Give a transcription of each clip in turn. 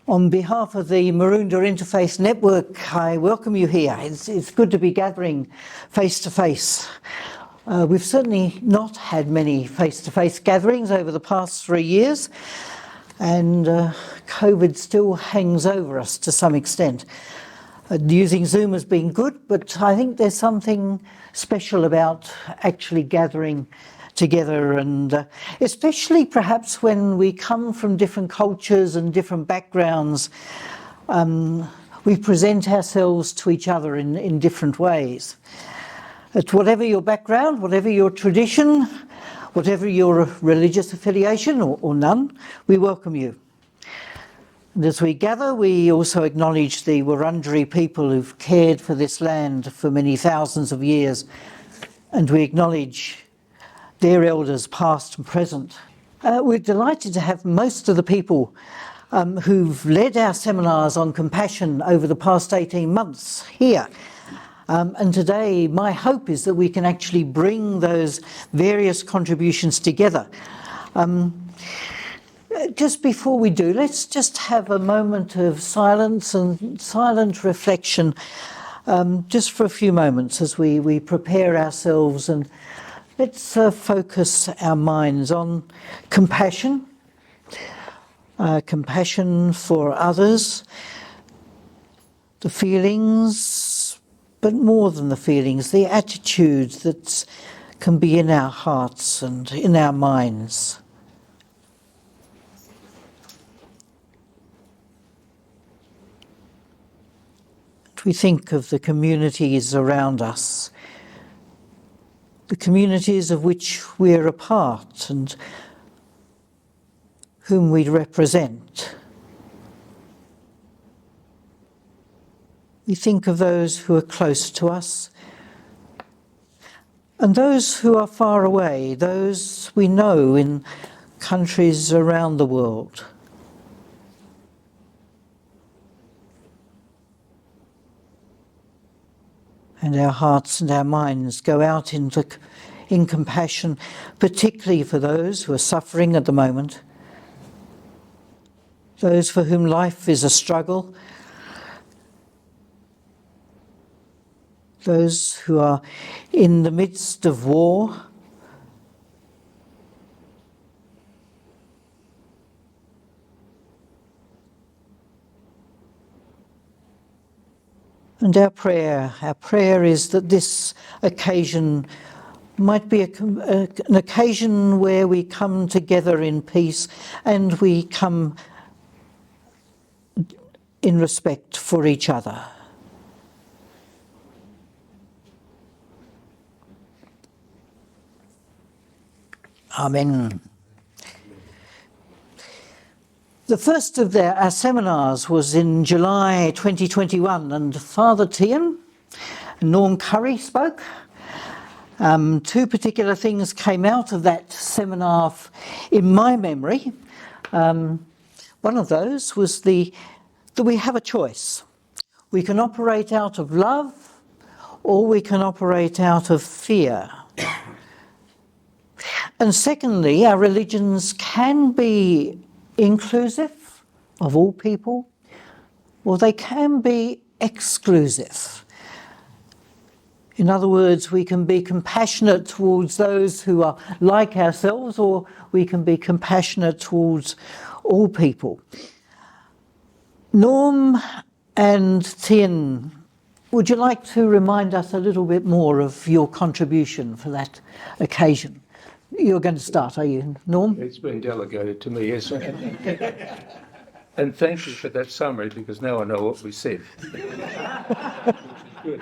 On behalf of the Maroondah Interfaith Network, I welcome you here. It's good to be gathering face to face. We've certainly not had many face-to-face gatherings over the past 3 years, and COVID still hangs over us to some extent. Using Zoom has been good, but I think there's something special about actually gathering together, and especially perhaps when we come from different cultures and different backgrounds, we present ourselves to each other in different ways. Whatever your background, whatever your tradition, whatever your religious affiliation or none, we welcome you. And as we gather, we also acknowledge the Wurundjeri people who've cared for this land for many thousands of years, and we acknowledge their elders past and present. We're delighted to have most of the people who've led our seminars on compassion over the past 18 months here. And today my hope is that we can actually bring those various contributions together. Just before we do, let's just have a moment of silence and silent reflection, just for a few moments as we prepare ourselves, and let's focus our minds on compassion, compassion for others, the feelings, but more than the feelings, the attitudes that can be in our hearts and in our minds. We think of the communities around us, the communities of which we're a part and whom we represent. We think of those who are close to us and those who are far away, those we know in countries around the world. And our hearts and our minds go out in compassion, particularly for those who are suffering at the moment, those for whom life is a struggle, those who are in the midst of war, and our prayer is that this occasion might be an occasion where we come together in peace and we come in respect for each other. Amen. The first of our seminars was in July 2021, and Father Tian and Norm Curry spoke. Two particular things came out of that seminar in my memory. One of those was that we have a choice. We can operate out of love, or we can operate out of fear. And secondly, our religions can be inclusive of all people, or they can be exclusive. In other words, we can be compassionate towards those who are like ourselves, or we can be compassionate towards all people. Norm and Tien, would you like to remind us a little bit more of your contribution for that occasion? You're going to start, are you, Norm? It's been delegated to me, yes. And thank you for that summary, because now I know what we said. Good.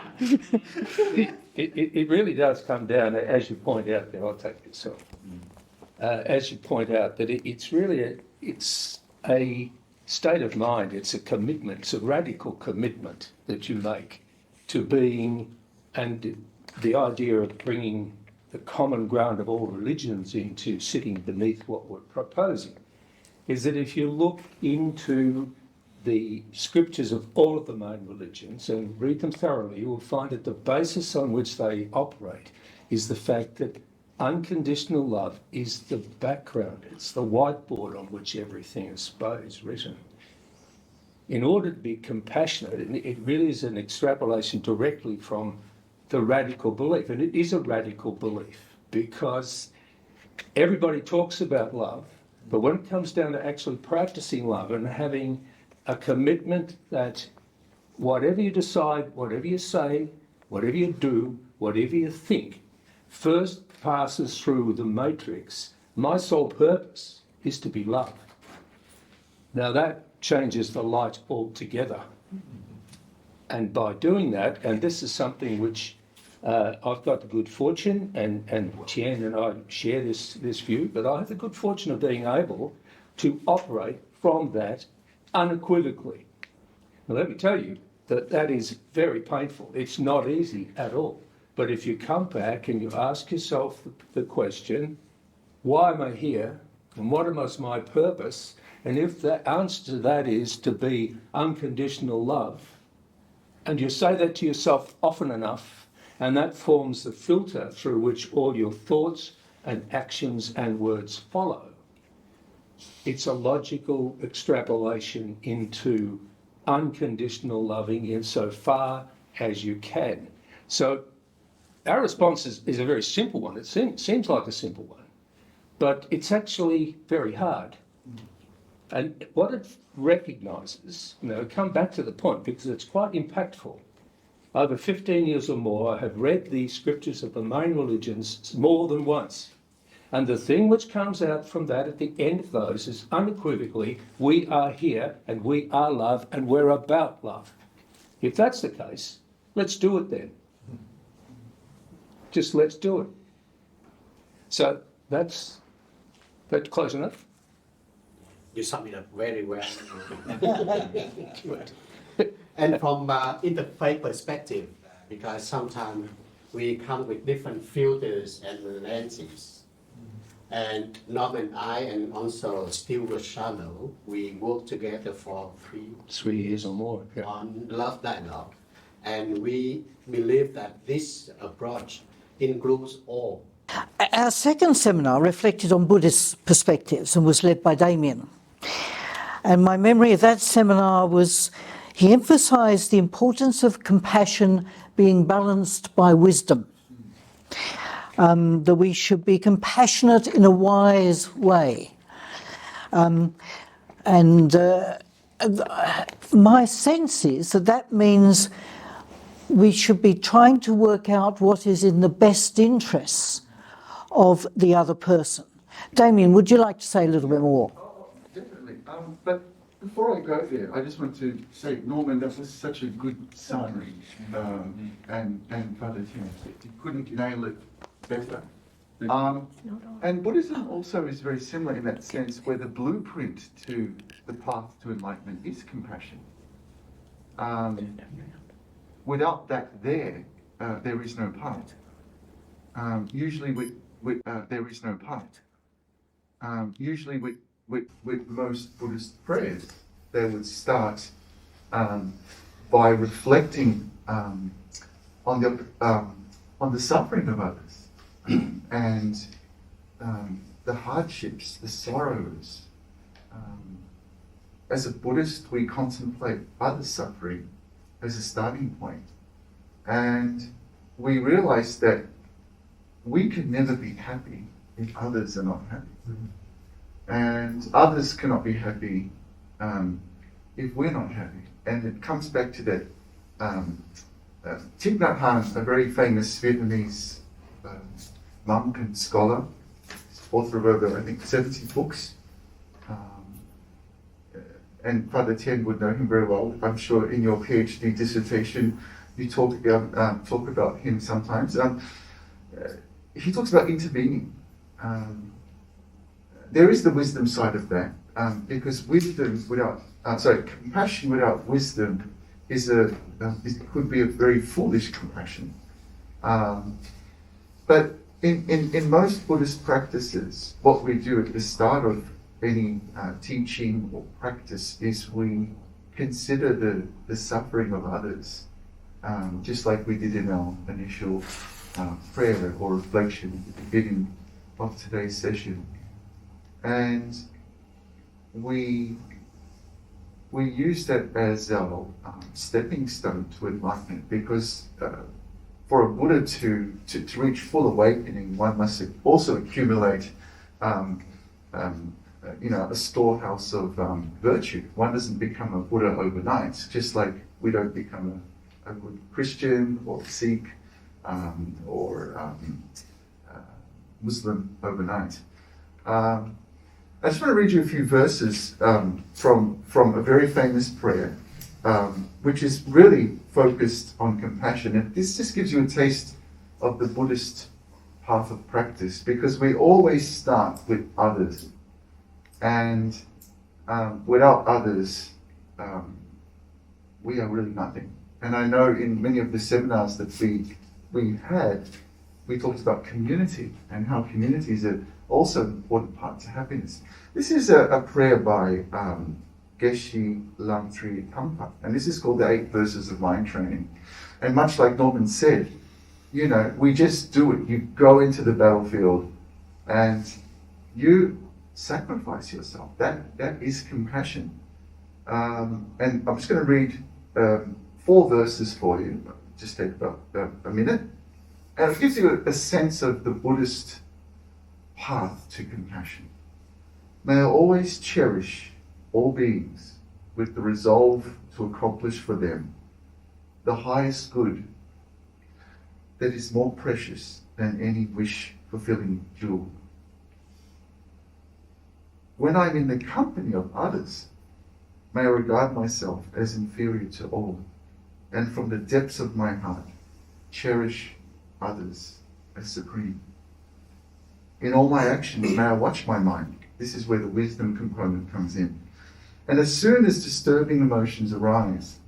It really does come down, as you point out there, I'll take this off. As you point out, that it's really a state of mind, it's a commitment, it's a radical commitment that you make to being, and the idea of bringing the common ground of all religions into sitting beneath what we're proposing, is that if you look into the scriptures of all of the main religions and read them thoroughly, you will find that the basis on which they operate is the fact that unconditional love is the background, it's the whiteboard on which everything is written. in order to be compassionate, and it really is an extrapolation directly from the radical belief, and it is a radical belief because everybody talks about love, but when it comes down to actually practicing love and having a commitment that whatever you decide, whatever you say, whatever you do, whatever you think, first passes through the matrix. My sole purpose is to be loved. Now that changes the light altogether. And by doing that, and this is something which I've got the good fortune, and Tian and I share this view, but I have the good fortune of being able to operate from that unequivocally. Now let me tell you that that is very painful. It's not easy at all. But if you come back and you ask yourself the question, why am I here? And what is my purpose? And if the answer to that is to be unconditional love, and you say that to yourself often enough, and that forms the filter through which all your thoughts and actions and words follow, it's a logical extrapolation into unconditional loving insofar as you can. So our response is a very simple one. It seems like a simple one, but it's actually very hard. And what it recognises, come back to the point because it's quite impactful. Over 15 years or more, I have read the scriptures of the main religions more than once. And the thing which comes out from that at the end of those is unequivocally, we are here and we are love and we're about love. If that's the case, let's do it then. Just let's do it. So that's close enough. You sum it up very well. And from interfaith perspective, because sometimes we come with different filters and lenses. And Norm and I, and also Stuart Shallow, we worked together for 3 years or more on Love Dialogue. And we believe that this approach includes all. Our second seminar reflected on Buddhist perspectives and was led by Damien. And my memory of that seminar was he emphasised the importance of compassion being balanced by wisdom. That we should be compassionate in a wise way. My sense is that means we should be trying to work out what is in the best interests of the other person. Damien, would you like to say a little bit more? Definitely. But before I go there, I just want to say, Norman, that was such a good summary, and Father Tim, you couldn't nail it better. And Buddhism also is very similar in that sense, where the blueprint to the path to enlightenment is compassion. Without that there is no path. Usually there is no path. Usually with most Buddhist prayers, they would start by reflecting on the suffering of others and the hardships, the sorrows. As a Buddhist, we contemplate other suffering as a starting point, and we realize that we can never be happy if others are not happy. And others cannot be happy if we're not happy. And it comes back to that Thich Nhat Hanh, a very famous Vietnamese monk and scholar, author of over, I think, 70 books. And Father Tien would know him very well. I'm sure in your PhD dissertation you talk about him sometimes. He talks about intervening. There is the wisdom side of that, because compassion without wisdom could be a very foolish compassion. But in most Buddhist practices, what we do at the start of any teaching or practice is we consider the suffering of others, just like we did in our initial prayer or reflection at the beginning of today's session. And we we use that as our stepping stone to enlightenment, because for a Buddha to reach full awakening, one must also accumulate a storehouse of virtue. One doesn't become a Buddha overnight, just like we don't become a good Christian or Sikh or Muslim overnight. I just want to read you a few verses from a very famous prayer, which is really focused on compassion. And this just gives you a taste of the Buddhist path of practice, because we always start with others. And without others, we are really nothing. And I know in many of the seminars that we had, we talked about community and how community is also an important part to happiness. This is a prayer by Geshe Lamtri Tampa, and this is called the 8 Verses of Mind Training. And much like Norman said, we just do it. You go into the battlefield and you sacrifice yourself. That is compassion. And I'm just going to read 4 verses for you. Just take about a minute. And it gives you a sense of the Buddhist path to compassion. May I always cherish all beings with the resolve to accomplish for them the highest good that is more precious than any wish-fulfilling jewel. When I'm in the company of others, may I regard myself as inferior to all, and from the depths of my heart, cherish others as supreme. In all my actions, may I watch my mind. This is where the wisdom component comes in. And as soon as disturbing emotions arise,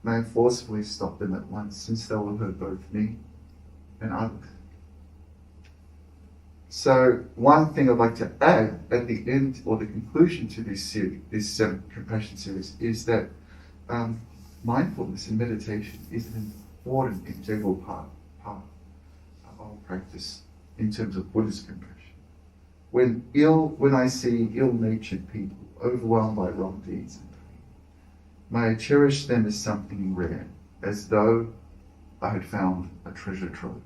may I forcefully stop them at once, since they will hurt both me and others. So one thing I'd like to add at the end or the conclusion to this compassion series is that mindfulness and meditation is an important integral part of practice in terms of Buddhist compassion. When I see ill-natured people overwhelmed by wrong deeds and pain, may I cherish them as something rare, as though I had found a treasure trove.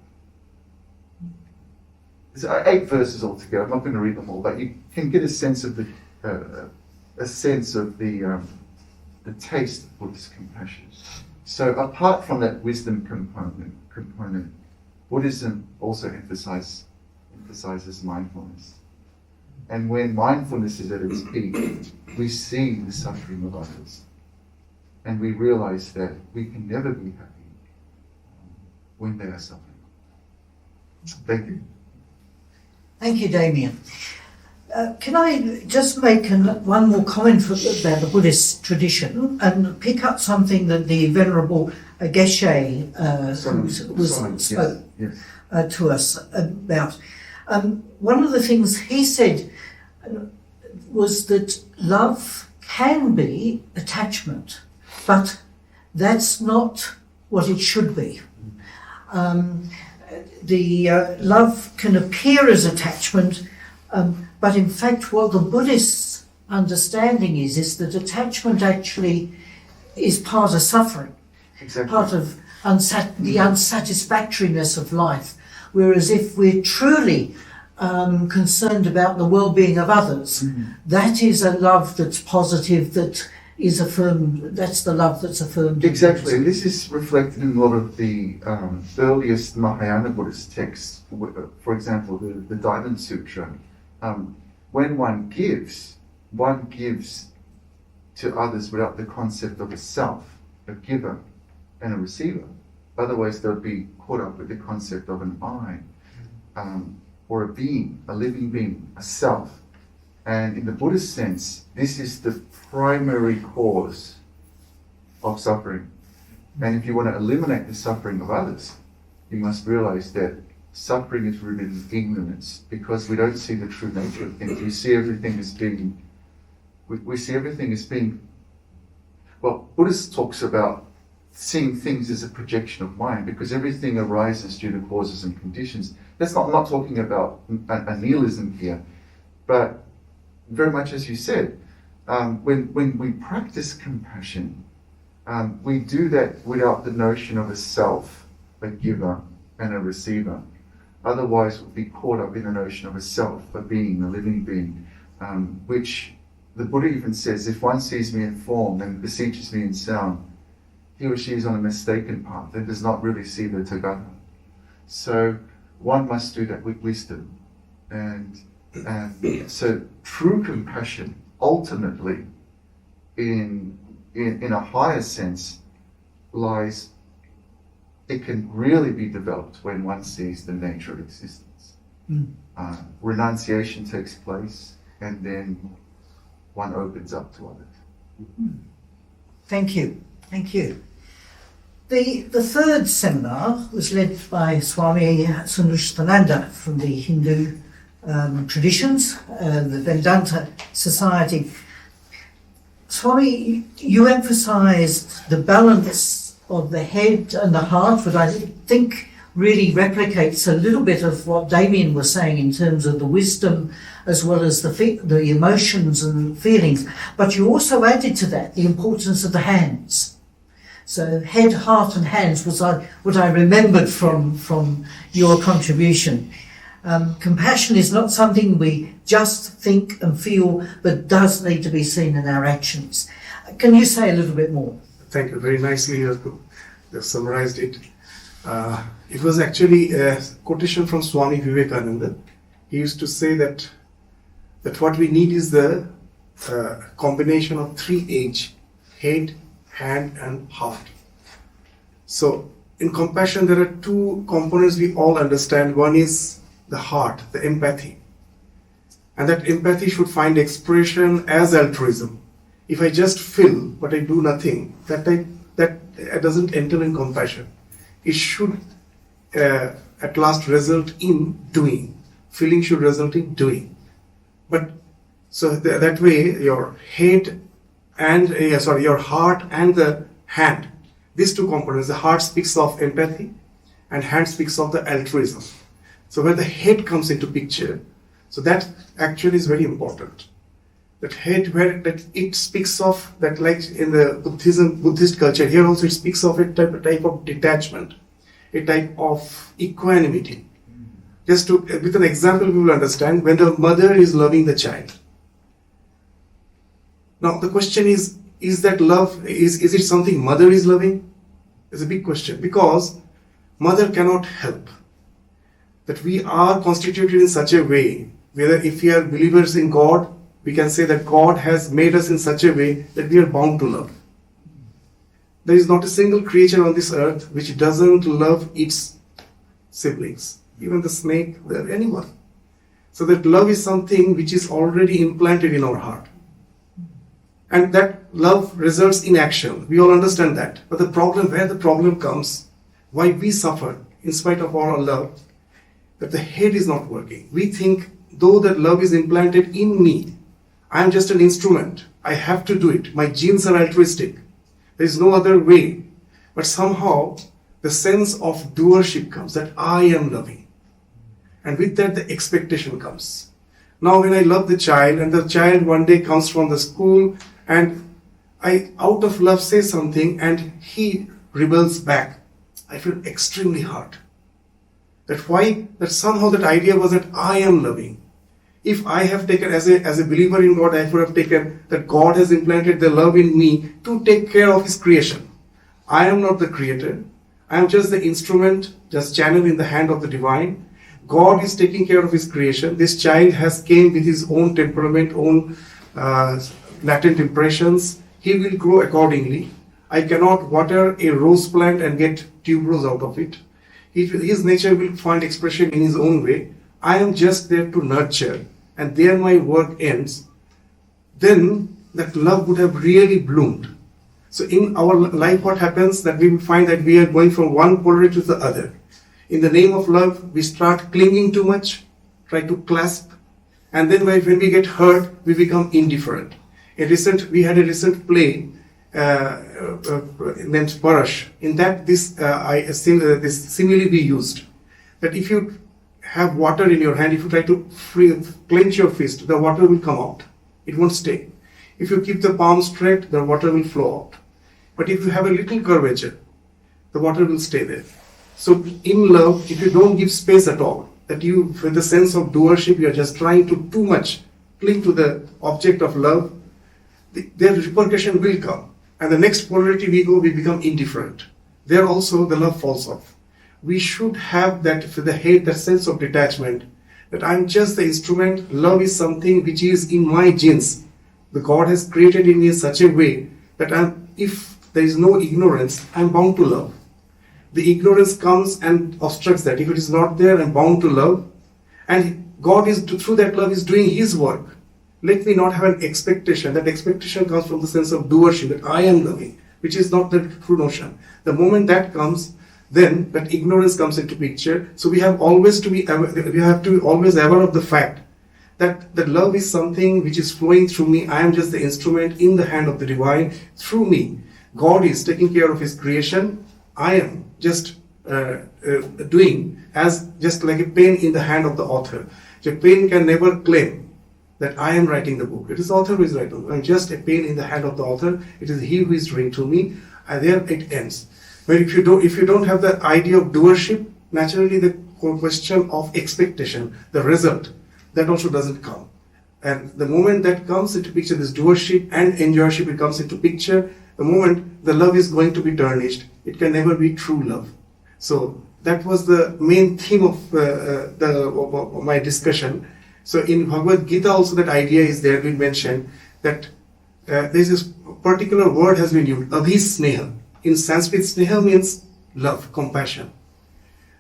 There's 8 verses altogether. I'm not going to read them all, but you can get a sense of the taste of Buddhist compassion. So apart from that wisdom component, Buddhism also emphasizes mindfulness. And when mindfulness is at its peak, we see the suffering of others, and we realize that we can never be happy when they are suffering. Thank you. Thank you, Damien. Can I just make one more comment about the Buddhist tradition and pick up something that the Venerable Geshe spoke to us about? One of the things he said was that love can be attachment, but that's not what it should be. Love can appear as attachment, but in fact what the Buddhist understanding is that attachment actually is part of suffering, Exactly. part of the unsatisfactoriness of life. Whereas if we're truly concerned about the well-being of others, that is a love that's positive, that is affirmed. That's the love that's affirmed. Exactly, and this is reflected in a lot of the earliest Mahayana Buddhist texts. For example, the Diamond Sutra. When one gives to others without the concept of a self, a giver and a receiver. Otherwise, they'll be caught up with the concept of an I, or a being, a living being, a self. And in the Buddhist sense, this is the primary cause of suffering. And if you want to eliminate the suffering of others, you must realize that suffering is rooted in ignorance, because we don't see the true nature of things. We see everything as being, well, Buddhist talks about seeing things as a projection of mind, because everything arises due to causes and conditions. I'm not talking about a nihilism here, but very much as you said, when we practice compassion, we do that without the notion of a self, a giver and a receiver. Otherwise, we'll be caught up in the notion of a self, a being, a living being, which the Buddha even says, if one sees me in form and beseeches me in sound, he or she is on a mistaken path and does not really see the Tathagata. So one must do that with wisdom. And so true compassion, ultimately, in a higher sense, lies, it can really be developed when one sees the nature of existence. Renunciation takes place, and then one opens up to others. Thank you. Thank you. The third seminar was led by Swami Sundarshananda from the Hindu traditions, the Vedanta Society. Swami, you emphasised the balance of the head and the heart, which I think really replicates a little bit of what Damien was saying in terms of the wisdom as well as the emotions and feelings. But you also added to that the importance of the hands. So head, heart and hands was what I remembered from your contribution. Compassion is not something we just think and feel, but does need to be seen in our actions. Can you say a little bit more? Thank you. Very nicely you have summarized it. It was actually a quotation from Swami Vivekananda. He used to say that what we need is the combination of 3 H: head, hand and heart. So in compassion there are 2 components we all understand. One is the heart, the empathy. And that empathy should find expression as altruism. If I just feel but I do nothing, that doesn't enter in compassion. It should at last result in doing. Feeling should result in doing. But so that way your head and your heart and the hand, these 2 components, the heart speaks of empathy and hand speaks of the altruism. So where the head comes into picture, so that actually is very important. That head, where that it speaks of that, like in the Buddhist culture, here also it speaks of a type of detachment, a type of equanimity. Just to, with an example we will understand, when the mother is loving the child. Now the question is that love, is it something mother is loving? It's a big question, because mother cannot help. That we are constituted in such a way, whether if we are believers in God, we can say that God has made us in such a way that we are bound to love. There is not a single creature on this earth which doesn't love its siblings, even the snake, anyone. So that love is something which is already implanted in our heart. And that love results in action. We all understand that. But where the problem comes, why we suffer in spite of our love, that the head is not working. We think, though that love is implanted in me, I am just an instrument. I have to do it. My genes are altruistic. There is no other way. But somehow, the sense of doership comes, that I am loving. And with that, the expectation comes. Now, when I love the child, and the child one day comes from the school, and I, out of love, say something, and he rebels back, I feel extremely hurt. That somehow that idea was that I am loving. If I have taken, as a believer in God, I would have taken that God has implanted the love in me to take care of His creation. I am not the creator. I am just the instrument, just channel in the hand of the divine. God is taking care of His creation. This child has came with his own temperament, own latent impressions. He will grow accordingly. I cannot water a rose plant and get tuberose out of it. His nature will find expression in his own way. I am just there to nurture, and there my work ends. Then that love would have really bloomed. So in our life, what happens, that we will find that we are going from one polarity to the other. In the name of love, we start clinging too much, try to clasp, and then when we get hurt, we become indifferent. We had a recent play named Parash. In that, this simile we used, that if you have water in your hand, if you try to clench your fist, the water will come out. It won't stay. If you keep the palm straight, the water will flow out. But if you have a little curvature, the water will stay there. So in love, if you don't give space at all, that you, with the sense of doership, you are just trying to too much cling to the object of love, their repercussion will come. And the next polarity we go, we become indifferent. There also the love falls off. We should have that, the hate, that sense of detachment, that I'm just the instrument. Love is something which is in my genes. The God has created in me in such a way that if there is no ignorance, I'm bound to love. The ignorance comes and obstructs that. If it is not there, I'm bound to love. And God is, through that love, is doing His work. Let me not have an expectation. That expectation comes from the sense of doership, that I am loving, which is not the true notion. The moment that comes, then that ignorance comes into picture. So we have always to be always aware of the fact that the love is something which is flowing through me. I am just the instrument in the hand of the divine. Through me, God is taking care of His creation. I am just doing as just like a pen in the hand of the author. The pen can never claim that I am writing the book. It is the author who is writing. I'm just a pen in the hand of the author. It is he who is doing to me, and there it ends. But if you don't have the idea of doership, naturally the question of expectation, the result, that also doesn't come. And the moment that comes into picture, this doership and enjoyship, it comes into picture, the moment the love is going to be tarnished, it can never be true love. So that was the main theme of my discussion. So in Bhagavad Gita also that idea is there, we mentioned that there's this particular word has been used, abhisneha. In Sanskrit, sneha means love, compassion.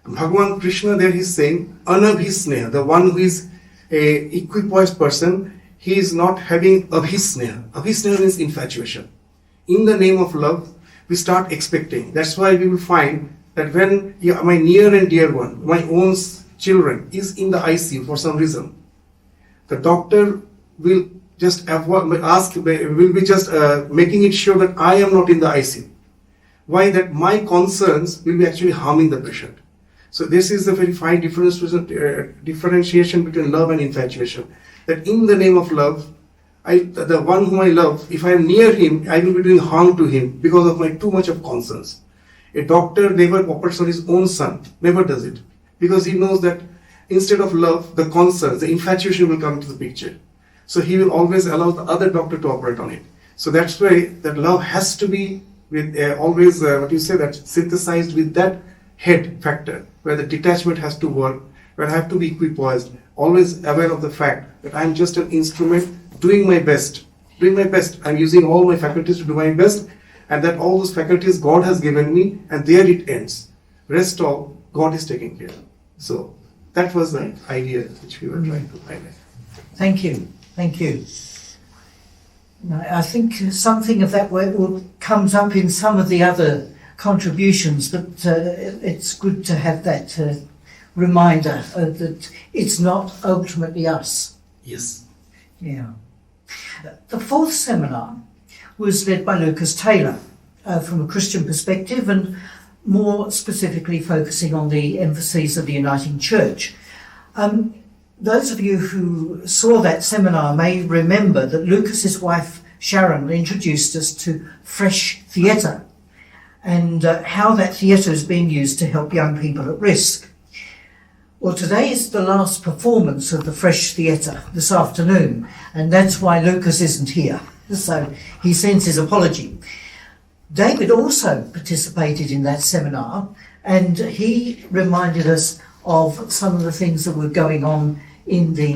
And Bhagavan Krishna there he's saying, anabhisneha, the one who is a equipoised person, he is not having abhisneha. Abhisneha means infatuation. In the name of love, we start expecting. That's why we will find that when my near and dear one, my own children, is in the ICU for some reason, the doctor will just will be just making it sure that I am not in the ICU. Why? That my concerns will be actually harming the patient. So this is a very fine differentiation between love and infatuation. That in the name of love, the one whom I love, if I am near him, I will be doing harm to him because of my too much of concerns. A doctor never operates on his own son, never does it, because he knows that instead of love, the concerns, the infatuation will come into the picture. So he will always allow the other doctor to operate on it. So that's why that love has to be with always synthesized with that head factor, where the detachment has to work, where I have to be equipoised, always aware of the fact that I'm just an instrument doing my best. I'm using all my faculties to do my best, and that all those faculties God has given me, and there it ends. Rest all, God is taking care. So that was the idea which we were trying to highlight. Thank you. I think something of that comes up in some of the other contributions, but it's good to have that reminder that it's not ultimately us. Yes. Yeah. The fourth seminar was led by Lucas Taylor from a Christian perspective, and more specifically focusing on the emphases of the Uniting Church. Those of you who saw that seminar may remember that Lucas's wife Sharon introduced us to Fresh Theatre and how that theatre is being used to help young people at risk. Well, today is the last performance of the Fresh Theatre this afternoon, and that's why Lucas isn't here. So he sends his apology. David also participated in that seminar, and he reminded us of some of the things that were going on in the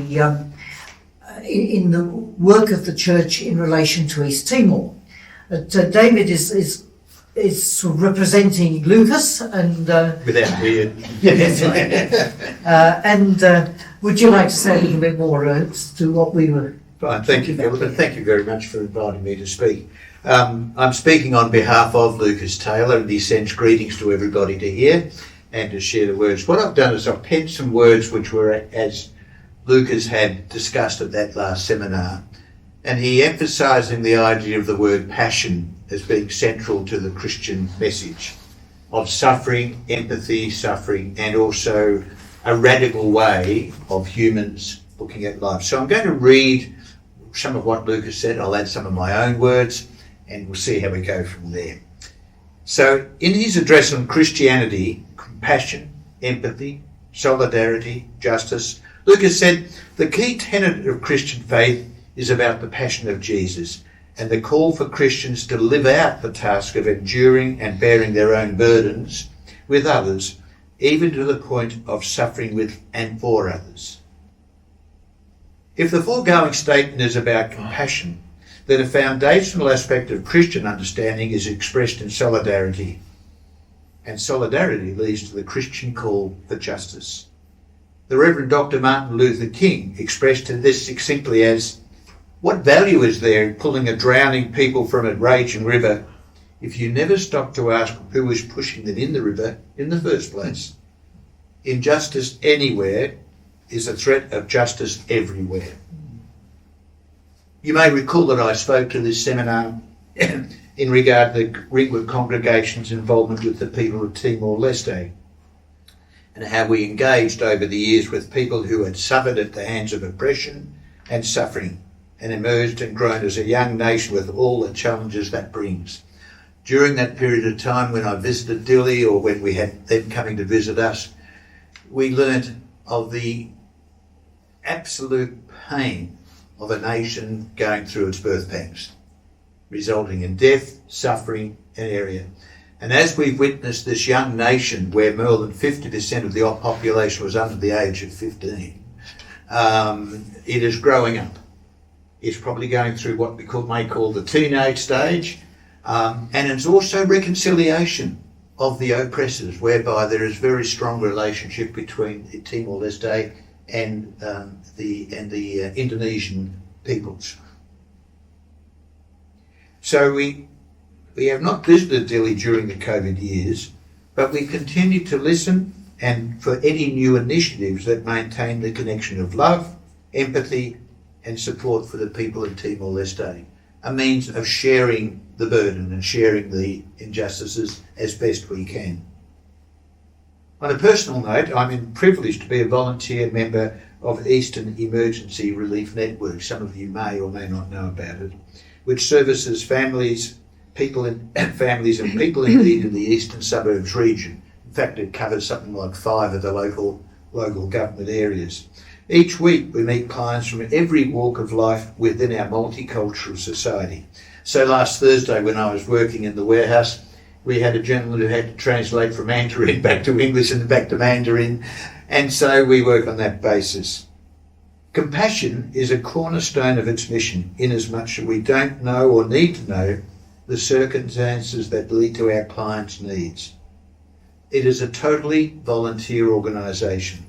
work of the church in relation to East Timor. David is sort of representing Lucas, and without beard. yes, right. And would you like to say a little bit more as to what we were? Fine, thank you, Philip, and thank you very much for inviting me to speak. I'm speaking on behalf of Lucas Taylor, and he sends greetings to everybody to hear and to share the words. What I've done is I've penned some words which were, as Lucas had discussed at that last seminar, and he emphasising the idea of the word passion as being central to the Christian message of suffering, empathy, suffering, and also a radical way of humans looking at life. So I'm going to read some of what Lucas said. I'll add some of my own words, and we'll see how we go from there. So, in his address on Christianity, compassion, empathy, solidarity, justice, Lucas said, the key tenet of Christian faith is about the passion of Jesus and the call for Christians to live out the task of enduring and bearing their own burdens with others, even to the point of suffering with and for others. If the foregoing statement is about compassion, then a foundational aspect of Christian understanding is expressed in solidarity. And solidarity leads to the Christian call for justice. The Reverend Dr. Martin Luther King expressed this succinctly as, what value is there in pulling a drowning people from a raging river if you never stop to ask who was pushing them in the river in the first place? Injustice anywhere is a threat of justice everywhere. You may recall that I spoke to this seminar in regard to the Ringwood congregation's involvement with the people of Timor-Leste and how we engaged over the years with people who had suffered at the hands of oppression and suffering and emerged and grown as a young nation with all the challenges that brings. During that period of time when I visited Dili, or when we had them coming to visit us, we learnt of the absolute pain of a nation going through its birth pangs, resulting in death, suffering and area. And as we've witnessed this young nation where more than 50% of the population was under the age of 15, it is growing up. It's probably going through what we may call the teenage stage, and it's also reconciliation of the oppressors, whereby there is very strong relationship between Timor-Leste and the Indonesian peoples. So we have not visited Dili during the COVID years, but we continue to listen and for any new initiatives that maintain the connection of love, empathy and support for the people in Timor-Leste, a means of sharing the burden and sharing the injustices as best we can. On a personal note, I'm privileged to be a volunteer member of Eastern Emergency Relief Network. Some of you may or may not know about it, which services families and people in need in the eastern suburbs region. In fact, it covers something like 5 of the local government areas. Each week we meet clients from every walk of life within our multicultural society. So last Thursday when I was working in the warehouse, we had a gentleman who had to translate from Mandarin back to English and back to Mandarin, and so we work on that basis. Compassion is a cornerstone of its mission, inasmuch as we don't know or need to know the circumstances that lead to our clients' needs. It is a totally volunteer organisation.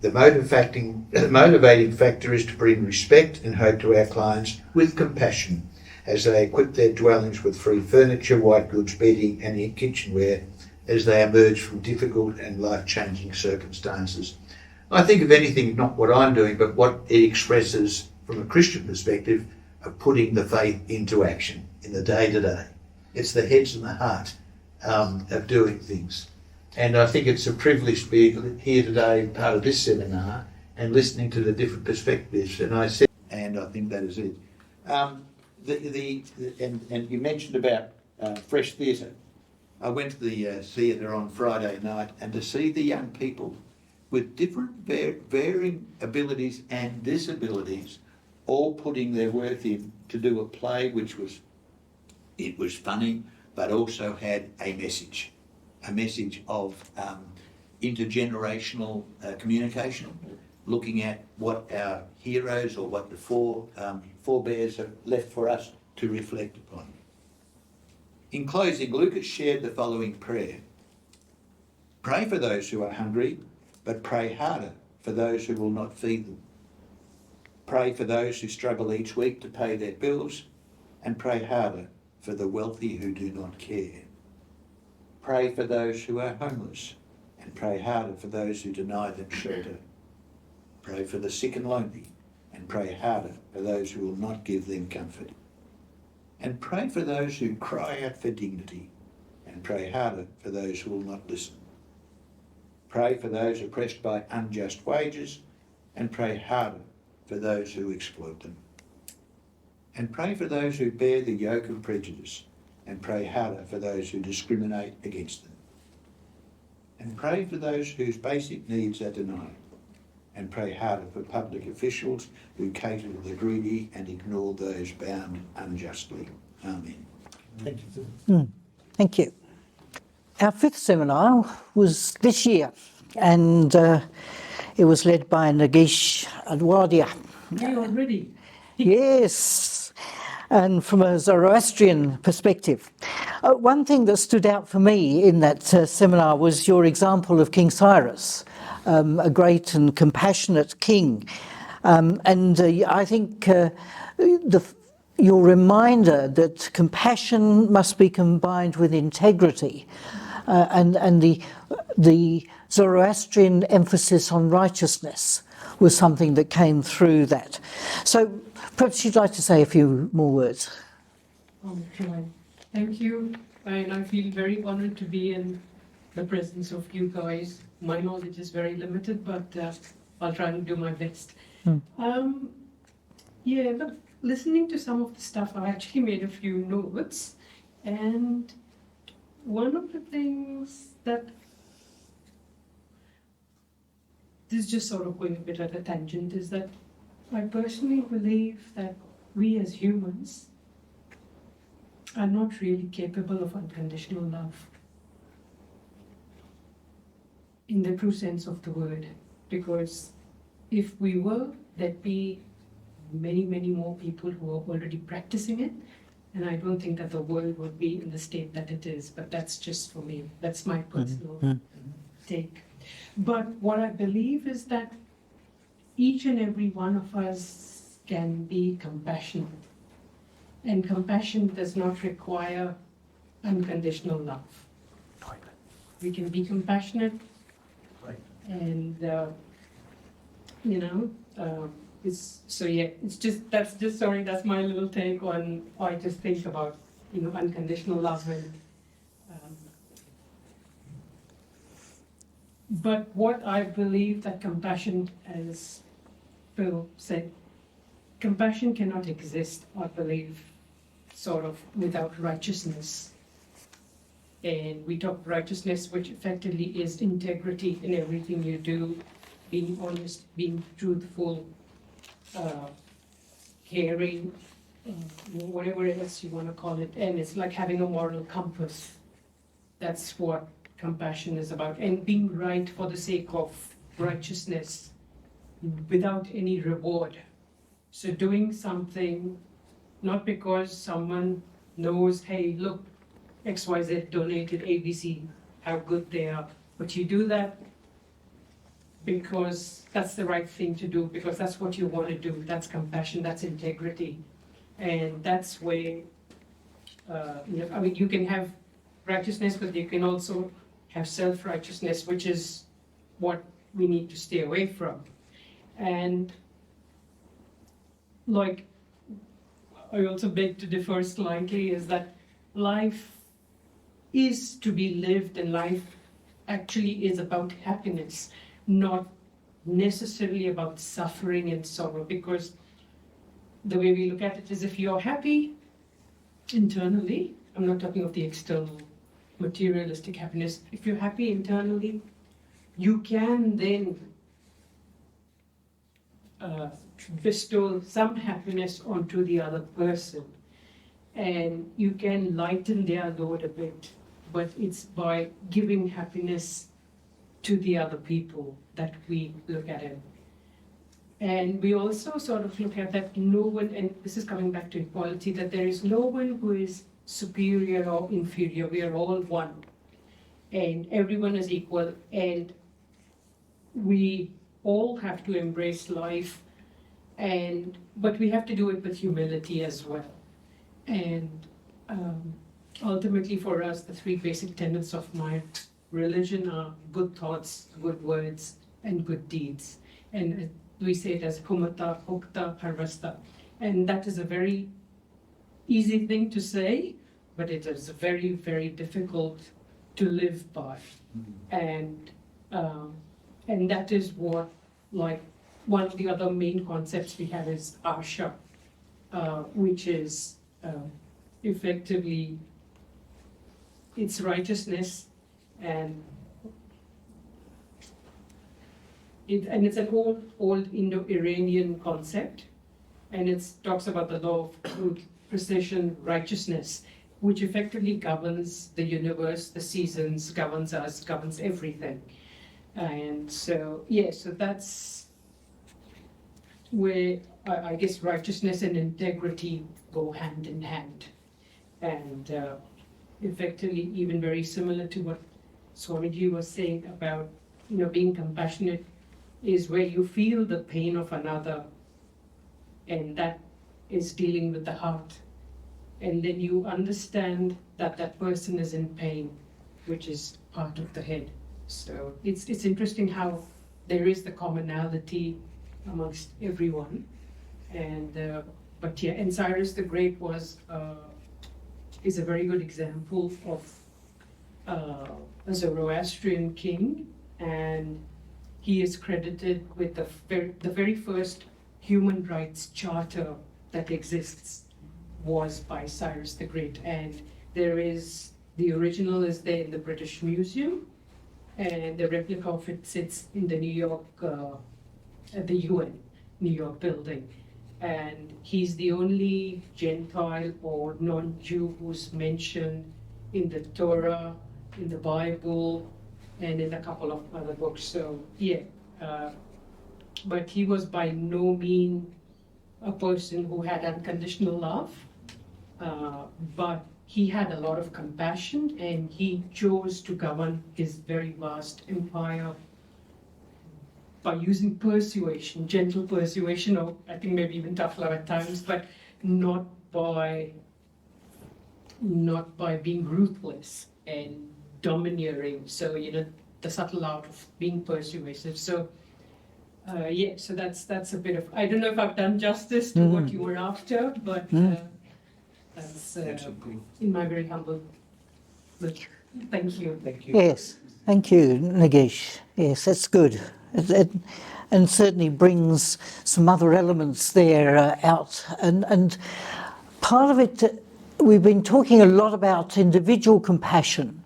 The motivating factor is to bring respect and hope to our clients with compassion as they equip their dwellings with free furniture, white goods, bedding and kitchenware as they emerge from difficult and life-changing circumstances. I think, if anything, not what I'm doing, but what it expresses from a Christian perspective of putting the faith into action in the day-to-day. It's the heads and the heart of doing things. And I think it's a privilege to be here today, part of this seminar, and listening to the different perspectives. And I think that is it. And you mentioned about Fresh Theatre. I went to the theatre on Friday night, and to see the young people with different varying abilities and disabilities all putting their worth in to do a play which was funny, but also had a message of intergenerational communication, looking at what our heroes or what the forebears have left for us to reflect upon. In closing, Lucas shared the following prayer. Pray for those who are hungry, but pray harder for those who will not feed them. Pray for those who struggle each week to pay their bills, and pray harder for the wealthy who do not care. Pray for those who are homeless, and pray harder for those who deny them shelter. Pray for the sick and lonely, and pray harder for those who will not give them comfort. And pray for those who cry out for dignity, and pray harder for those who will not listen. Pray for those oppressed by unjust wages, and pray harder for those who exploit them. and pray for those who bear the yoke of prejudice, and pray harder for those who discriminate against them. And pray for those whose basic needs are denied, and pray harder for public officials who cater to the greedy and ignore those bound unjustly. Amen. Thank you. Thank you. Our fifth seminar was this year, and it was led by Nagesh Adwadia. Hey, already. Yes, and from a Zoroastrian perspective. One thing that stood out for me in that seminar was your example of King Cyrus, a great and compassionate king. I think your reminder that compassion must be combined with integrity, and the Zoroastrian emphasis on righteousness was something that came through that. So perhaps you'd like to say a few more words. Okay. Thank you. And I feel very honored to be in the presence of you guys. My knowledge is very limited, but I'll try and do my best. Yeah, look, listening to some of the stuff, I actually made a few notes. And one of the things that this is just sort of going a bit at a tangent is that I personally believe that we as humans are not really capable of unconditional love in the true sense of the word. Because if we were, there'd be many, many more people who are already practicing it. And I don't think that the world would be in the state that it is. But that's just for me. That's my personal take. But what I believe is that each and every one of us can be compassionate. And compassion does not require unconditional love. We can be compassionate, and that's my little take on how I just think about unconditional love. And but what I believe that compassion, as Phil said, compassion cannot exist, I believe, sort of without righteousness. And we talk righteousness, which effectively is integrity in everything you do, being honest, being truthful, caring, whatever else you want to call it. And it's like having a moral compass. That's what compassion is about. And being right for the sake of righteousness without any reward. So doing something not because someone knows, hey, look, XYZ donated ABC, how good they are. But you do that because that's the right thing to do, because that's what you want to do. That's compassion, that's integrity. And that's where, you can have righteousness, but you can also have self-righteousness, which is what we need to stay away from. And like, I also beg to differ slightly, is that life is to be lived, and life actually is about happiness, not necessarily about suffering and sorrow, because the way we look at it is if you're happy internally, I'm not talking of the external materialistic happiness, if you're happy internally, you can then bestow some happiness onto the other person, and you can lighten their load a bit, but it's by giving happiness to the other people that we look at it. And we also sort of look at that no one, and this is coming back to equality, that there is no one who is superior or inferior. We are all one, and everyone is equal, and we all have to embrace life, but we have to do it with humility as well. And ultimately for us, the three basic tenets of my religion are good thoughts, good words, and good deeds. And we say it as humata, hukta, parvasta. And that is a very easy thing to say, but it is very, very difficult to live by. And that is what, like, one of the other main concepts we have is asha. which is effectively it's righteousness, and it's an old Indo-Iranian concept, and it talks about the law of truth, precision, righteousness, which effectively governs the universe, the seasons, governs us, governs everything. And so, so that's where I guess righteousness and integrity go hand in hand. And effectively, even very similar to what Swamiji was saying about, being compassionate is where you feel the pain of another, and that is dealing with the heart. And then you understand that that person is in pain, which is part of the head. So it's interesting how there is the commonality amongst everyone. And and Cyrus the Great is a very good example of a Zoroastrian king, and he is credited with the very first human rights charter that exists was by Cyrus the Great, and the original is there in the British Museum, and the replica of it sits in the New York, at the UN New York building. And he's the only Gentile or non-Jew who's mentioned in the Torah, in the Bible, and in a couple of other books. So but he was by no means a person who had unconditional love, but he had a lot of compassion, and he chose to govern his very vast empire by using persuasion, gentle persuasion, or I think maybe even tough love at times, but not by being ruthless and domineering. So the subtle art of being persuasive. So so that's a bit of, I don't know if I've done justice to what you were after, but that's in my very humble. But thank you. Thank you. Yes, thank you, Nagesh. Yes, that's good. And certainly brings some other elements there out. And part of it, we've been talking a lot about individual compassion,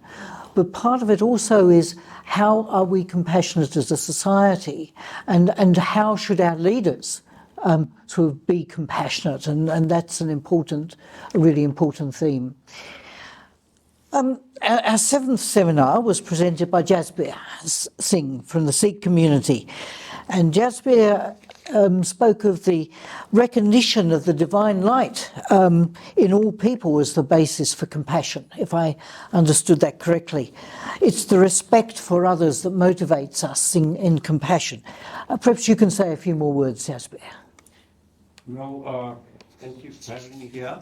but part of it also is how are we compassionate as a society, and how should our leaders sort of be compassionate, and that's a really important theme. Our seventh seminar was presented by Jasbir Singh from the Sikh community, and Jasbir spoke of the recognition of the divine light in all people as the basis for compassion, if I understood that correctly. It's the respect for others that motivates us in compassion. Perhaps you can say a few more words, Jasbir. No, thank you for having me here.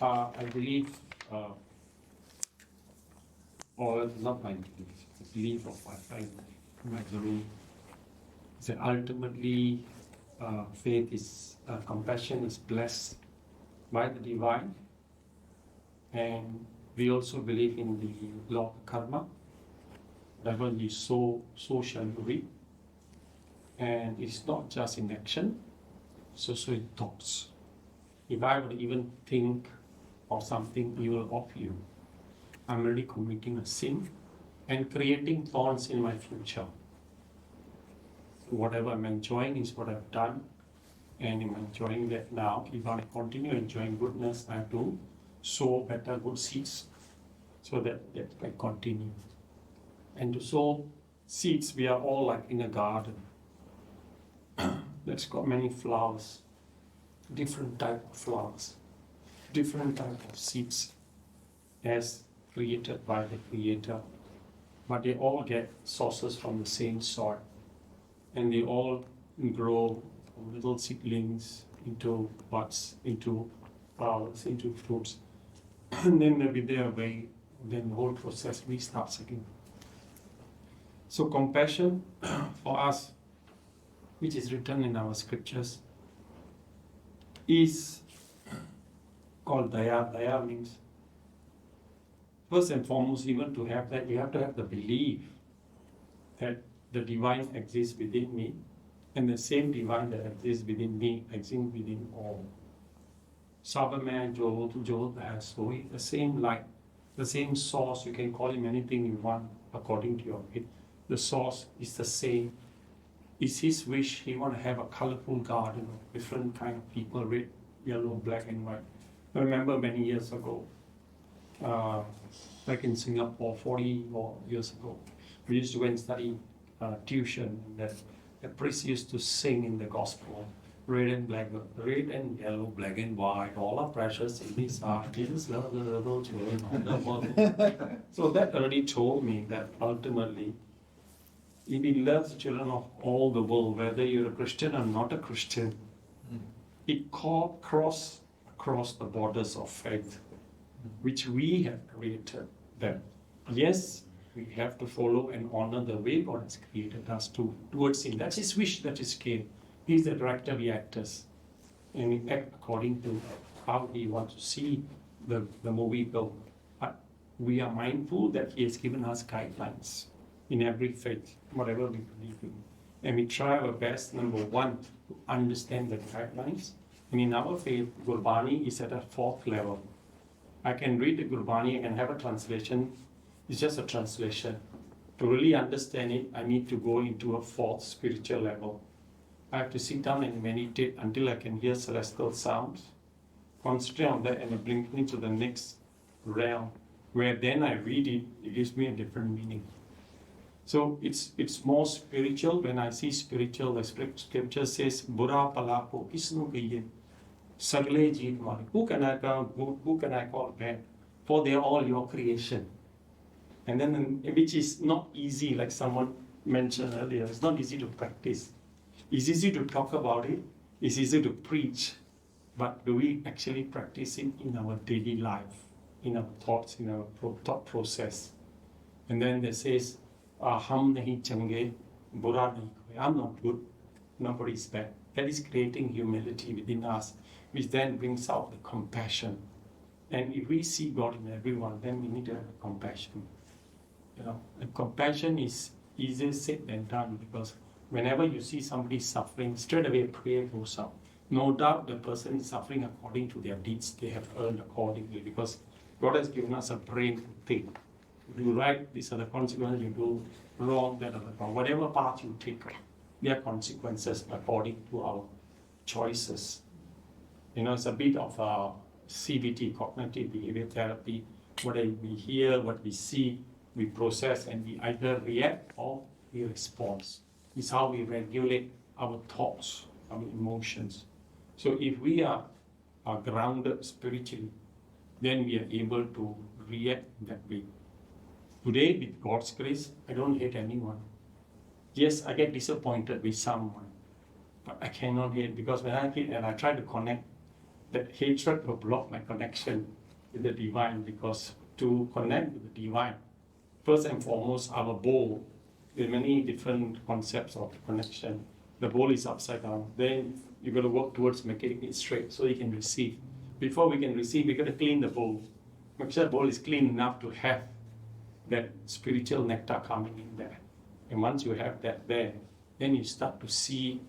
I believe, or not my belief, the belief of my friend, my guru, that ultimately faith is, compassion is blessed by the divine, and we also believe in the law of karma, that when you sow, so shall you reap, and it's not just in action, it's also in thoughts. If I would even think of something evil of you, I'm already committing a sin and creating thorns in my future. Whatever I'm enjoying is what I've done, and I'm enjoying that now. If I continue enjoying goodness, I have to sow better good seeds so that can continue. And to sow seeds, we are all like in a garden that's got many flowers, different type of flowers, different type of seeds as created by the Creator, but they all get sources from the same soil, and they all grow from little seedlings into buds, into flowers, into fruits, and then they wither away, then the whole process restarts again. So compassion for us, which is written in our scriptures, is called daya. Daya means, first and foremost, even to have that, you have to have the belief that the divine exists within me, and the same divine that exists within me exists within all. Cyberman, Joel has story, the same light, the same source. You can call him anything you want according to your faith. The source is the same. It's his wish. He want to have a colorful garden of different kind of people, red, yellow, black, and white. I remember many years ago, back in Singapore, 40 years ago, we used to go and study tuition. And the priest used to sing in the gospel, red and black, red and yellow, black and white, all are precious in his heart. Jesus loved the little children of the world. So that already told me that ultimately, if he loves the children of all the world, whether you're a Christian or not a Christian, it cross across the borders of faith, which we have created. That yes, we have to follow and honor the way God has created us towards Him. That's His wish, that is Him. He's the director, we actors, and we act according to how He wants to see the movie go. But we are mindful that He has given us guidelines in every faith, whatever we believe in. And we try our best, number one, to understand the guidelines. And in our faith, Gurbani is at a 4th level. I can read the Gurbani, I can have a translation. It's just a translation. To really understand it, I need to go into a 4th spiritual level. I have to sit down and meditate until I can hear celestial sounds, concentrate on that, and it brings me to the next realm, where then I read it, it gives me a different meaning. So it's more spiritual. When I see spiritual, the scripture says, Bura palapo kisnu kiyin, sagle jeet mari. Who can I call bad? For they are all your creation. And then, which is not easy, like someone mentioned earlier. It's not easy to practice. It's easy to talk about it. It's easy to preach. But do we actually practice it in our daily life, in our thoughts, in our thought process? And then it says, Hum nahi change, bura nahi koi. I'm not good, nobody is bad. That is creating humility within us, which then brings out the compassion. And if we see God in everyone, then we need to have compassion. You know, and compassion is easier said than done, because whenever you see somebody suffering, straight away prayer goes out. No doubt the person is suffering according to their deeds they have earned accordingly, because God has given us a brain to think. You do right, these are the consequences. You do wrong, that are the wrong. Whatever path you take, there are consequences according to our choices. You know, it's a bit of CBT, cognitive behavior therapy. What we hear, what we see, we process, and we either react or we respond. It's how we regulate our thoughts, our emotions. So if we are grounded spiritually, then we are able to react that way. Today, with God's grace, I don't hate anyone. Yes, I get disappointed with someone, but I cannot hate, because when I hate and I try to connect, that hatred will block my connection with the divine, because to connect with the divine, first and foremost, our bowl, there are many different concepts of connection. The bowl is upside down. Then you've got to work towards making it straight so you can receive. Before we can receive, we've got to clean the bowl. Make sure the bowl is clean enough to have that spiritual nectar coming in there. And once you have that there, then you start to see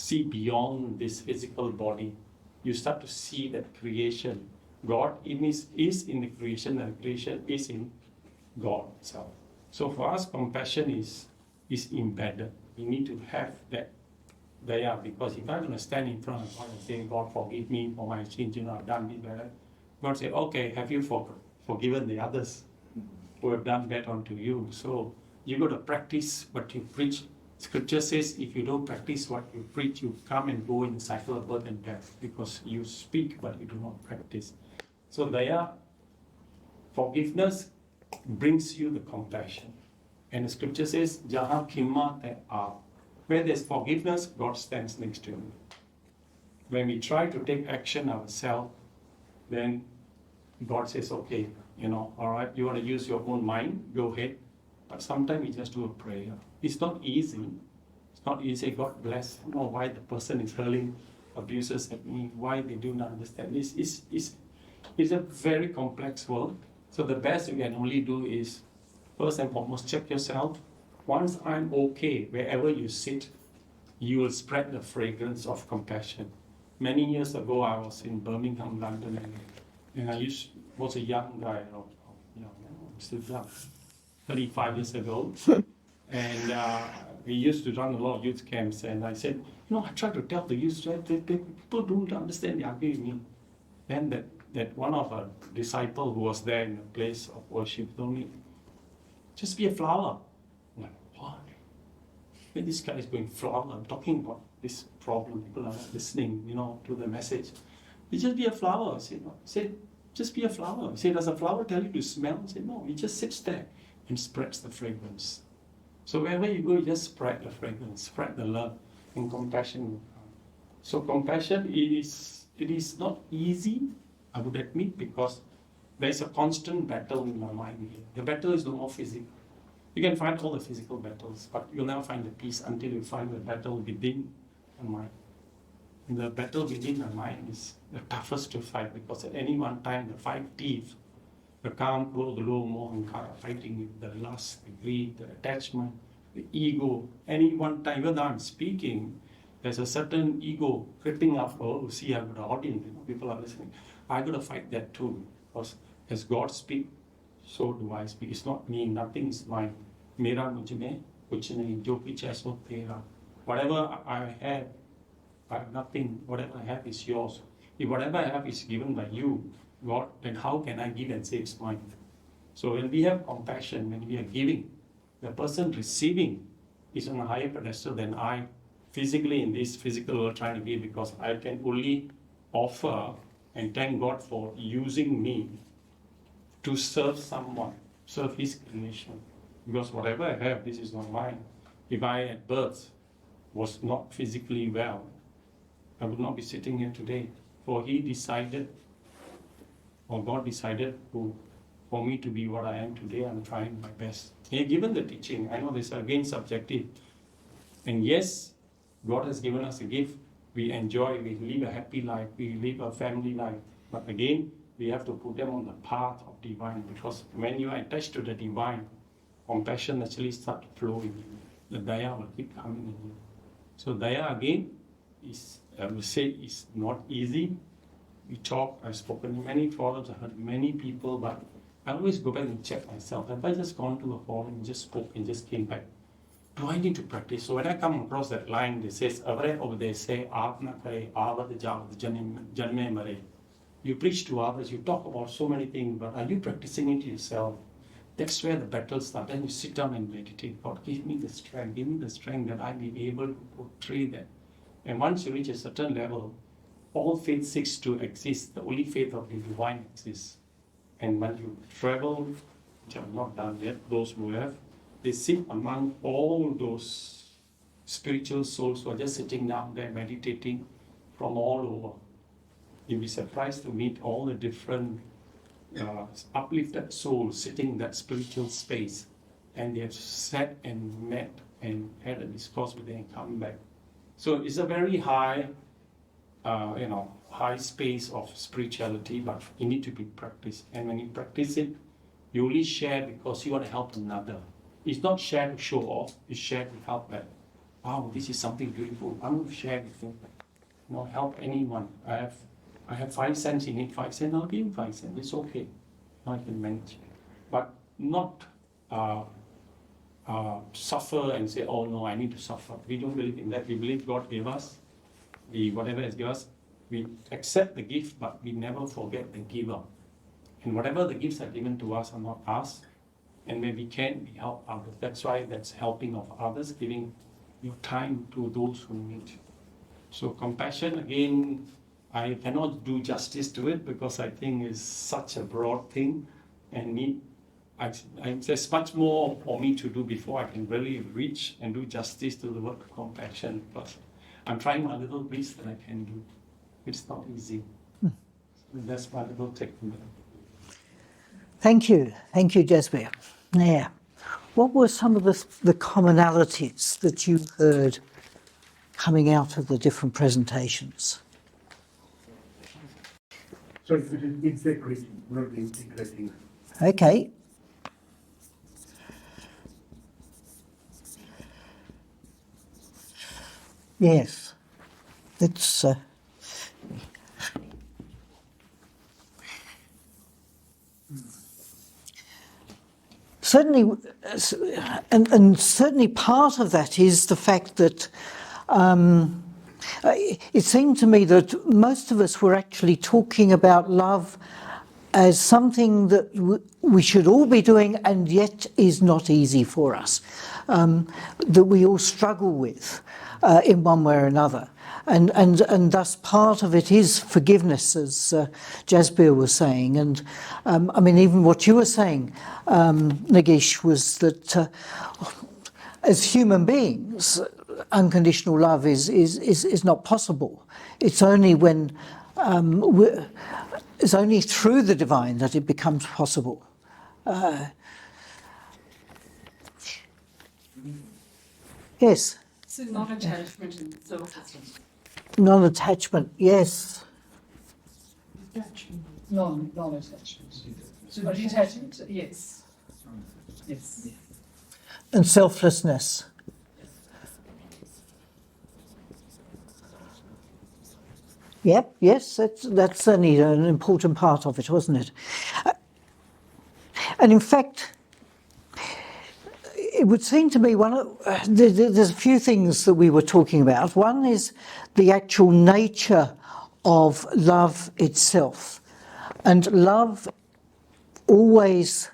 beyond this physical body. You start to see that creation. God is in the creation, and the creation is in God itself. So for us, compassion is embedded. We need to have that there, because if I'm going to stand in front of God and say, God, forgive me for my sins, I've done this, that, God say, okay, have you forgiven the others who have done bad unto you? So you got to practice what you preach. Scripture says, if you don't practice what you preach, you come and go in the cycle of birth and death, because you speak but you do not practice. So there, forgiveness brings you the compassion. And the scripture says, Jahan khimma te aap. Where there's forgiveness, God stands next to you. When we try to take action ourselves, then God says, okay, all right, you want to use your own mind, go ahead. But sometimes we just do a prayer. It's not easy. It's not easy. God bless. I don't know why the person is hurling abuses at me, why they do not understand. It's a very complex world. So the best you can only do is, first and foremost, check yourself. Once I'm okay, wherever you sit, you will spread the fragrance of compassion. many years ago, I was in Birmingham, London, and I was a young guy, I'm still young, 35 years ago. And we used to run a lot of youth camps, and I said, I try to tell the youth, people don't understand, they argue with me. Then that one of our disciples who was there in the place of worship told me, just be a flower. I'm like, what? When this guy is going flower, I'm talking about this problem, people are not listening, to the message. You just be a flower. I said, no. I said, just be a flower. I said, does a flower tell you to smell? I said, no, it just sits there and spreads the fragrance. So wherever you go, you just spread the fragrance, spread the love and compassion. So compassion it is not easy, I would admit, because there's a constant battle in my mind here. The battle is no more physical. You can fight all the physical battles, but you'll never find the peace until you find the battle within the mind. And the battle within the mind is the toughest to fight, because at any one time, the 5 teeth, the calm, the low, more fighting with the lust, the greed, the attachment, the ego. Any one time, even though I'm speaking, there's a certain ego creeping up. Oh, see, I've got an audience, people are listening. I got to fight that too, because as God speaks, so do I speak. It's not me, nothing is mine. Mera mujhme kuch nahi, jo kuch hai so tera. Whatever I have nothing. Whatever I have is yours. If whatever I have is given by you, God, then how can I give and say it's mine? So when we have compassion, when we are giving, the person receiving is on a higher pedestal than I physically in this physical world trying to give, because I can only offer and thank God for using me to serve someone, serve His creation. Because whatever I have, this is not mine. If I at birth was not physically well, I would not be sitting here today. For He decided, or God decided for me to be what I am today. I'm trying my best. He had given the teaching. I know this is again subjective. And yes, God has given us a gift. We enjoy, we live a happy life, we live a family life. But again, we have to put them on the path of divine, because when you are attached to the divine, compassion actually starts to flow in you. The daya will keep coming in you. So daya again is, I would say, is not easy. We talk, I've spoken in many forums, I heard many people, but I always go back and check myself. Have I just gone to a forum and just spoke and just came back? Do I need to practice? So when I come across that line that says, over there say, Aapna kare, aavad jaavad janme mare. You preach to others, you talk about so many things, but are you practicing it yourself? That's where the battle starts. Then you sit down and meditate. God, give me the strength that I may be able to portray that. And once you reach a certain level, all faith seeks to exist. The only faith of the divine exists. And when you travel, which have not done yet, those who have, they sit among all those spiritual souls who are just sitting down there meditating from all over. You'll be surprised to meet all the different uplifted souls sitting in that spiritual space. And they have sat and met and had a discourse with them and come back. So it's a very high, high space of spirituality, but you need to be practiced. And when you practice it, you only share because you want to help another. It's not share to show off, it's share to help that. Wow, this is something beautiful. I'm going to share with you. Help anyone. I have 5 cents, you need 5 cents, I'll give you 5 cents. It's okay. I can manage. But not suffer and say, oh no, I need to suffer. We don't believe in that. We believe God gave us whatever He given us. We accept the gift, but we never forget the giver. And whatever the gifts are given to us are not us. And when we can, we help others. That's why that's helping of others, giving your time to those who need. So compassion, again, I cannot do justice to it because I think it's such a broad thing, and there's much more for me to do before I can really reach and do justice to the word compassion. But I'm trying my little best that I can do. It's not easy. So that's my little take from there. Thank you, Jasbir. Yeah. What were some of the commonalities that you heard coming out of the different presentations? So it is integrating, not integrating. Okay. Yes. certainly, and certainly part of that is the fact that it seemed to me that most of us were actually talking about love as something that we should all be doing and yet is not easy for us, that we all struggle with in one way or another. And thus part of it is forgiveness, as Jasbir was saying. And I mean, even what you were saying, Nagesh, was that as human beings, unconditional love is not possible. It's only when it's only through the divine that it becomes possible. Yes. So non-attachment and self-esteem. Non-attachment, yes. Non-attachment. So detachment, yes. Yes. And selflessness. Yep, yes, that's certainly an important part of it, wasn't it? And in fact, it would seem to me there's a few things that we were talking about. One is the actual nature of love itself. And love always,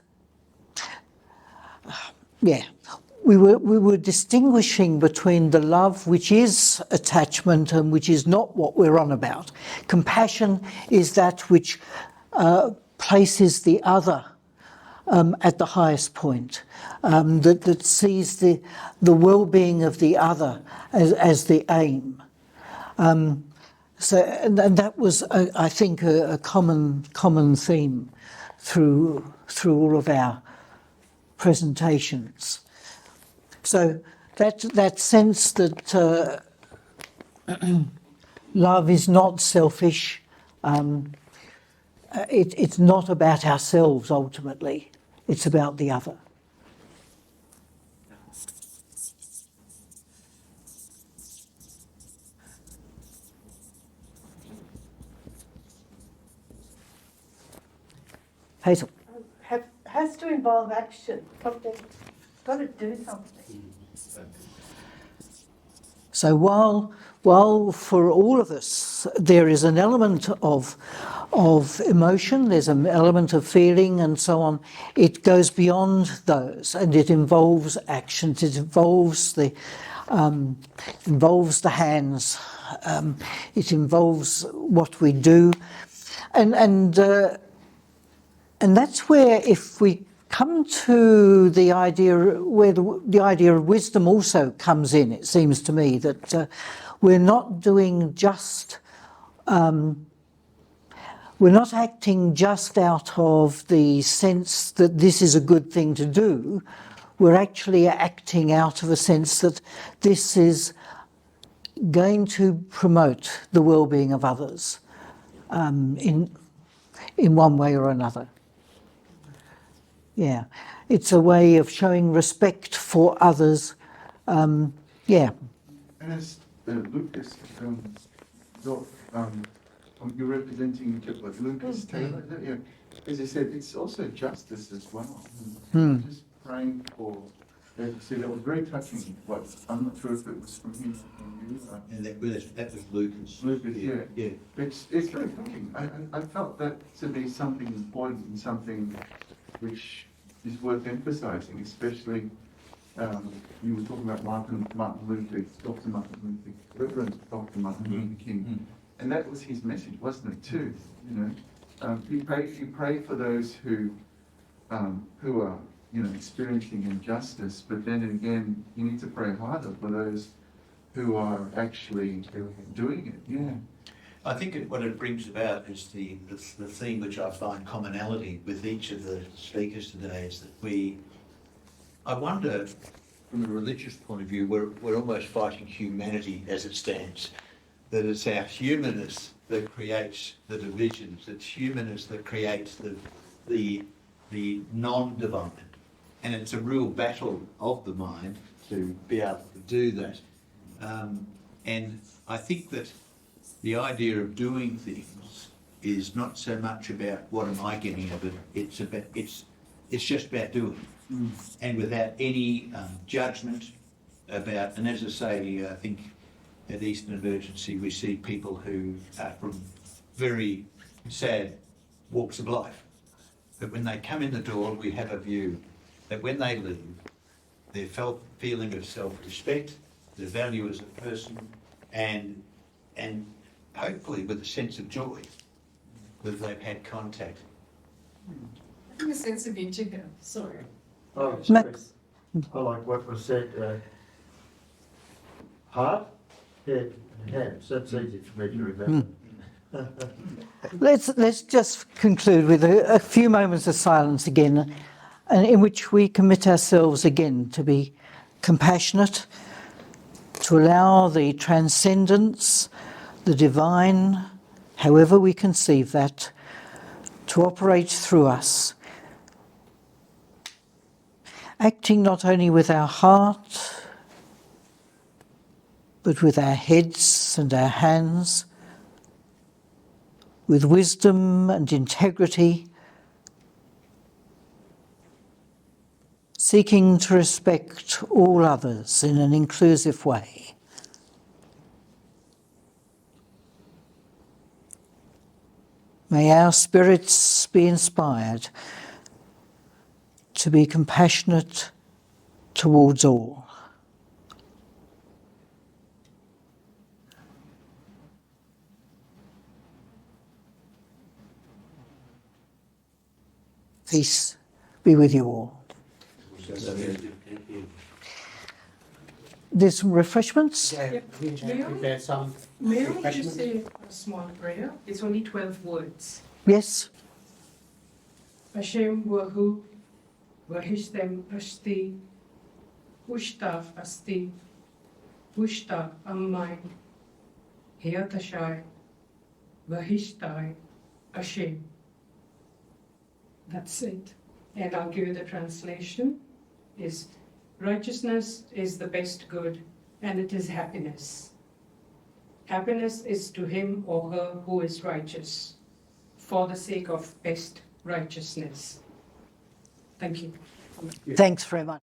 we were distinguishing between the love which is attachment and which is not what we're on about. Compassion is that which places the other at the highest point, that sees the well-being of the other as the aim. So, and that was, I think, a common theme through all of our presentations. So that sense that love is not selfish. It's not about ourselves ultimately. It's about the other. Hazel. Has to involve action. Something. Got to do something. So while for all of us there is an element of emotion, there's an element of feeling and so on, it goes beyond those and it involves actions. It involves the hands. It involves what we do, and that's where, if we come to the idea where the idea of wisdom also comes in, it seems to me that we're not doing just, we're not acting just out of the sense that this is a good thing to do. We're actually acting out of a sense that this is going to promote the well-being of others in one way or another. Yeah, it's a way of showing respect for others. Yeah. And as Lucas, you're representing Lucas Taylor, as I said, it's also justice as well. Just praying for. So that was very touching. I'm not sure if it was from him or you. And that was Lucas. Lucas, yeah. Yeah. It's very touching. I felt that to be something important and something which is worth emphasising, especially you were talking about Martin Luther, Dr. Martin Luther, Reverend Dr. Martin Luther King, and that was his message, wasn't it? Too, you pray for those who are experiencing injustice, but then again, you need to pray harder for those who are actually doing it. Yeah. I think what it brings about is the theme which I find commonality with each of the speakers today is that I wonder, from a religious point of view, we're almost fighting humanity as it stands. That it's our humanness that creates the divisions, it's humanness that creates the non-divine. And it's a real battle of the mind to be able to do that. And I think that the idea of doing things is not so much about what am I getting of it. It's just about doing. and without any judgment about, and as I say, I think at Eastern Emergency we see people who are from very sad walks of life. But when they come in the door, we have a view that when they leave, their feeling of self-respect, their value as a person, and hopefully with a sense of joy that they've had contact. I think a sense of being here. Sorry. Oh, Max. I like what was said. Heart, head, and hands. That's easy for me to remember. Let's just conclude with a few moments of silence again, and in which we commit ourselves again to be compassionate, to allow the transcendence, the divine, however we conceive that, to operate through us, acting not only with our heart, but with our heads and our hands, with wisdom and integrity, seeking to respect all others in an inclusive way. May our spirits be inspired to be compassionate towards all. Peace be with you all. There's some refreshments. Yeah, we have prepared some May I just refreshments. say a small prayer? It's only 12 words. Yes. Hashem Wahu, Vahishtem Asti, Ushtaf Asti, Ushta Ammai, Hayatashai, Vahishtai, Hashem. That's it. And I'll give you the translation. Is righteousness is the best good, and it is happiness. Happiness is to him or her who is righteous, for the sake of best righteousness. Thank you. Thanks very much.